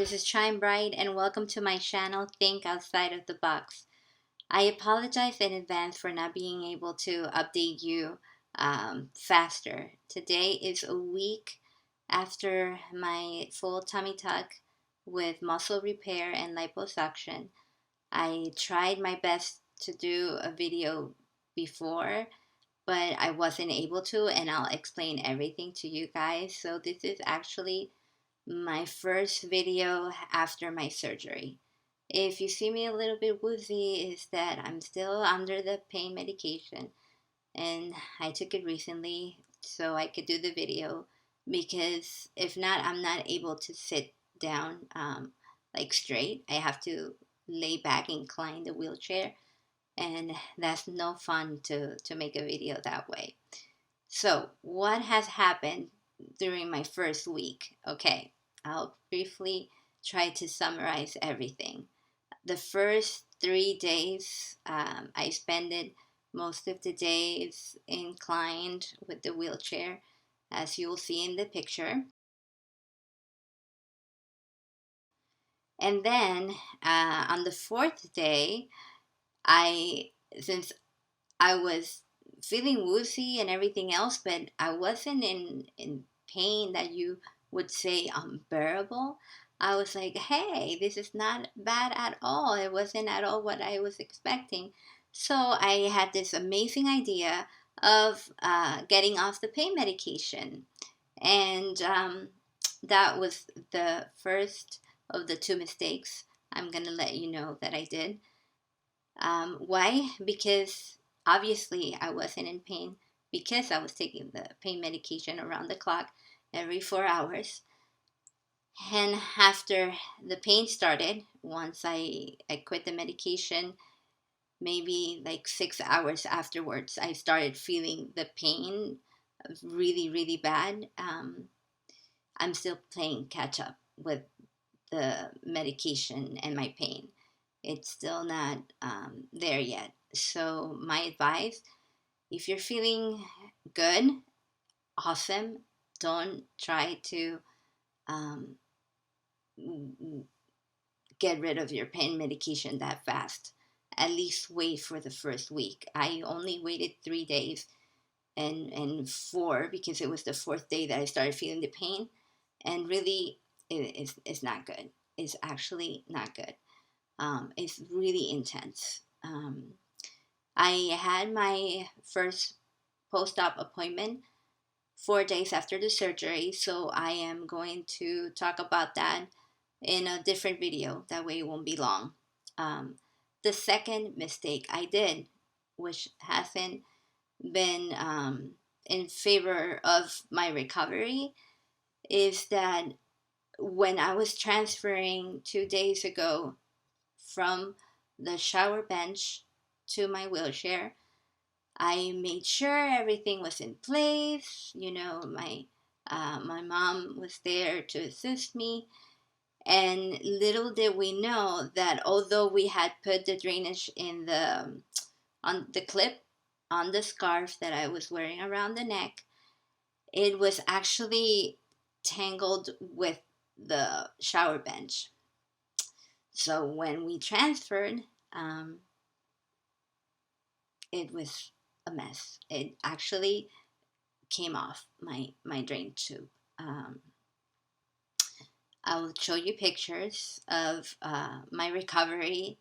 this is Shine Bright, and welcome to my channel, Think Outside of the Box. I apologize in advance for not being able to update you faster. Today is a week after my full tummy tuck with muscle repair and liposuction. I tried my best to do a video before, but I wasn't able to, and I'll explain everything to you guys. So this is actually my first video after my surgery. If you see me a little bit woozy, is that I'm still under the pain medication, and I took it recently so I could do the video, because if not, I'm not able to sit down like straight. I have to lay back, incline the wheelchair, and that's no fun to make a video that way. So what has happened during my first week? Okay, I'll briefly try to summarize everything. The first 3 days, I spent it most of the days inclined with the wheelchair, as you'll see in the picture. And then on the fourth day, since I was feeling woozy and everything else, but I wasn't in pain that you would say unbearable. I was like, hey, this is not bad at all. It wasn't at all what I was expecting. So I had this amazing idea of getting off the pain medication. And that was the first of the two mistakes I'm going to let you know that I did. Why? Because obviously I wasn't in pain, because I was taking the pain medication around the clock every 4 hours. And after the pain started, once I quit the medication, maybe like 6 hours afterwards, I started feeling the pain really, really bad. I'm still playing catch up with the medication and my pain. It's still not there yet. So, my advice, if you're feeling good, awesome, don't try to um, get rid of your pain medication that fast. At least wait for the first week. I only waited 3 days and four, because it was the fourth day that I started feeling the pain. And really, it's not good. It's actually not good. It's really intense. I had my first post-op appointment 4 days after the surgery, so I am going to talk about that in a different video. That way it won't be long. Um, the second mistake I did, which hasn't been in favor of my recovery, is that when I was transferring 2 days ago from the shower bench to my wheelchair, I made sure everything was in place. My mom was there to assist me, and little did we know that although we had put the drainage in the on the clip on the scarf that I was wearing around the neck, it was actually tangled with the shower bench. So when we transferred, um, it was a mess. It actually came off my drain tube. Um, I will show you pictures of my recovery.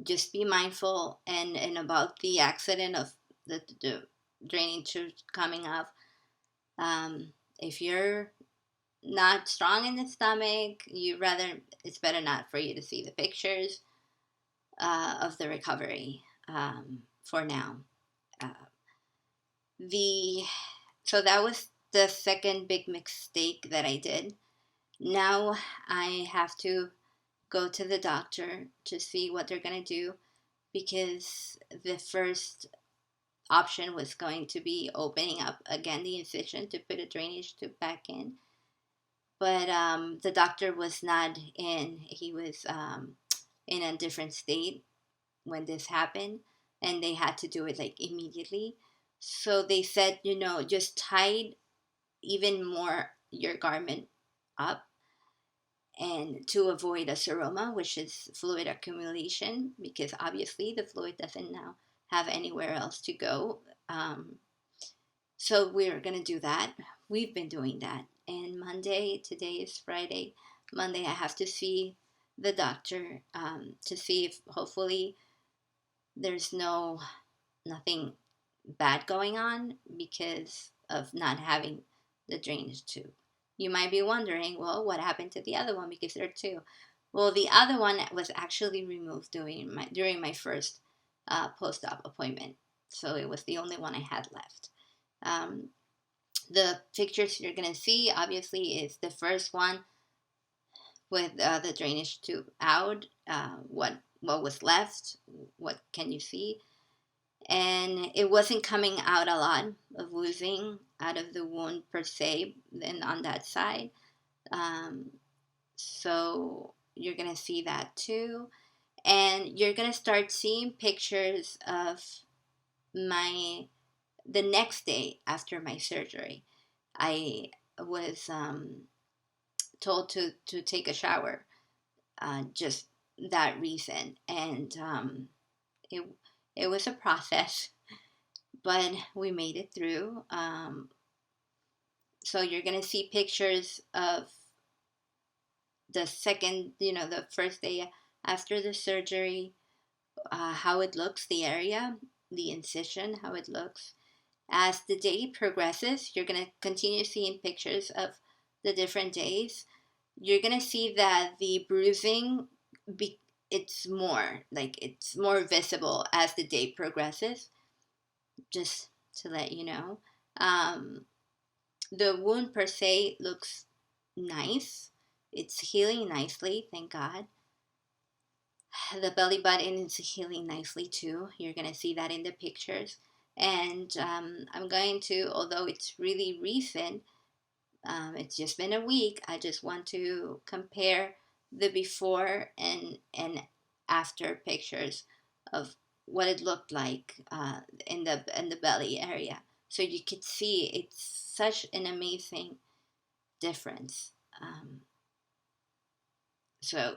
Just be mindful and about the accident of the draining tube coming off. If you're not strong in the stomach, it's better not for you to see the pictures of the recovery for now. Uh, the So that was the second big mistake that I did. Now I have to go to the doctor to see what they're going to do, because the first option was going to be opening up again the incision to put a drainage tube back in. But the doctor was not in. He was in a different state when this happened, and they had to do it like immediately. So they said, just tie even more your garment up, and to avoid a seroma, which is fluid accumulation, because obviously the fluid doesn't now have anywhere else to go. So we're going to do that. We've been doing that. And Monday, today is Friday, Monday I have to see the doctor to see if hopefully there's nothing bad going on because of not having the drainage tube. You might be wondering, well, what happened to the other one because there are two? Well, the other one was actually removed during my first post-op appointment, so it was the only one I had left. The pictures you're gonna see obviously is the first one with the drainage tube out. What was left? What can you see? And it wasn't coming out a lot of oozing out of the wound per se, and on that side. So you're gonna see that too, and you're gonna start seeing pictures of the next day after my surgery. I was told to take a shower, just that reason, and it it was a process, but we made it through. So you're gonna see pictures of the second, the first day after the surgery, how it looks, the area, the incision, how it looks. As the day progresses, you're going to continue seeing pictures of the different days. You're going to see that the bruising, it's more visible as the day progresses, just to let you know. The wound per se looks nice. It's healing nicely, thank God. The belly button is healing nicely too. You're going to see that in the pictures. And I'm going to, although it's really recent, it's just been a week, I just want to compare the before and after pictures of what it looked like in the belly area. So you could see it's such an amazing difference. So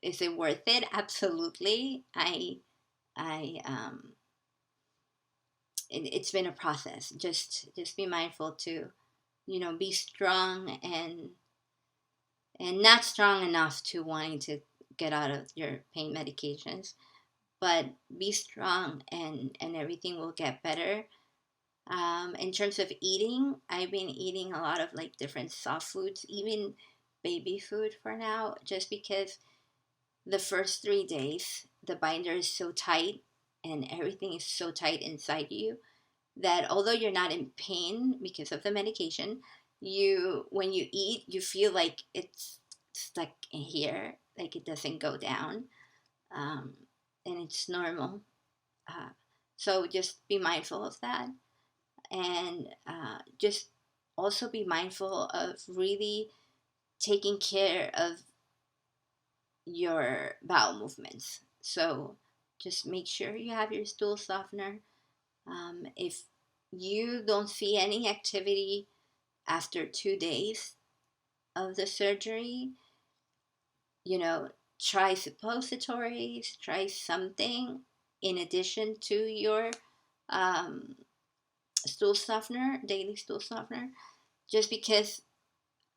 is it worth it? Absolutely. It's been a process. Just be mindful to, be strong and not strong enough to wanting to get out of your pain medications, but be strong and everything will get better. In terms of eating, I've been eating a lot of like different soft foods, even baby food for now, just because the first 3 days the binder is so tight and everything is so tight inside you that although you're not in pain because of the medication, when you eat, you feel like it's stuck in here, like it doesn't go down, and it's normal. So just be mindful of that, and just also be mindful of really taking care of your bowel movements. So just make sure you have your stool softener. If you don't see any activity after 2 days of the surgery, try suppositories, try something in addition to your stool softener, daily stool softener, just because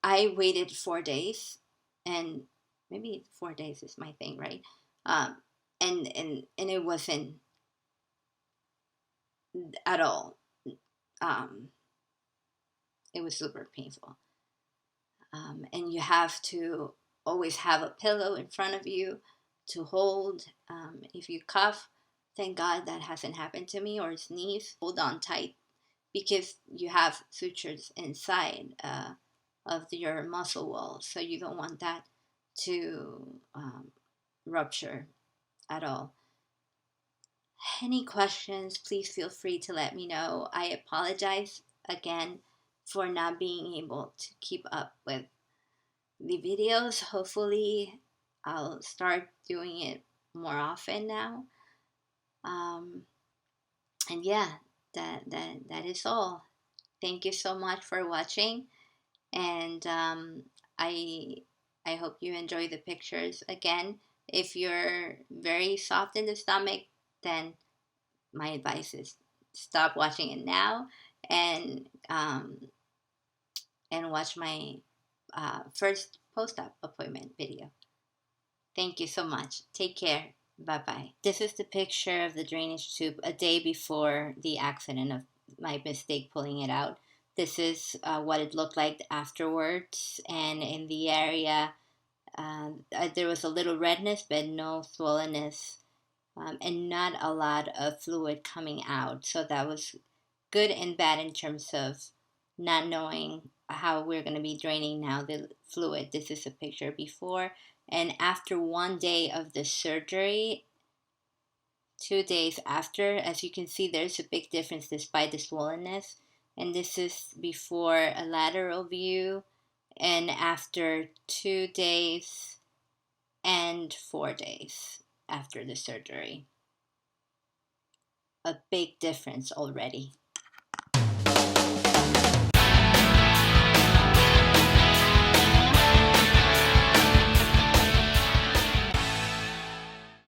I waited 4 days, and maybe 4 days is my thing, right? And it wasn't at all. It was super painful. And you have to always have a pillow in front of you to hold. If you cough, thank God that hasn't happened to me, or sneeze, hold on tight because you have sutures inside of your muscle wall. So you don't want that to rupture at all. Any questions, please feel free to let me know. I apologize again for not being able to keep up with the videos. Hopefully I'll start doing it more often now. And yeah, that is all. Thank you so much for watching, and I I hope you enjoy the pictures. Again, if you're very soft in the stomach, then my advice is stop watching it now and watch my first post-op appointment video. Thank you so much. Take care. Bye bye. This is the picture of the drainage tube a day before the accident of my mistake pulling it out. This is what it looked like afterwards, and in the area, there was a little redness, but no swollenness, and not a lot of fluid coming out. So that was good and bad in terms of not knowing how we're going to be draining now the fluid. This is a picture before and after 1 day of the surgery. 2 days after, as you can see, there's a big difference despite the swollenness. And this is before a lateral view and after 2 days and 4 days after the surgery. A big difference already.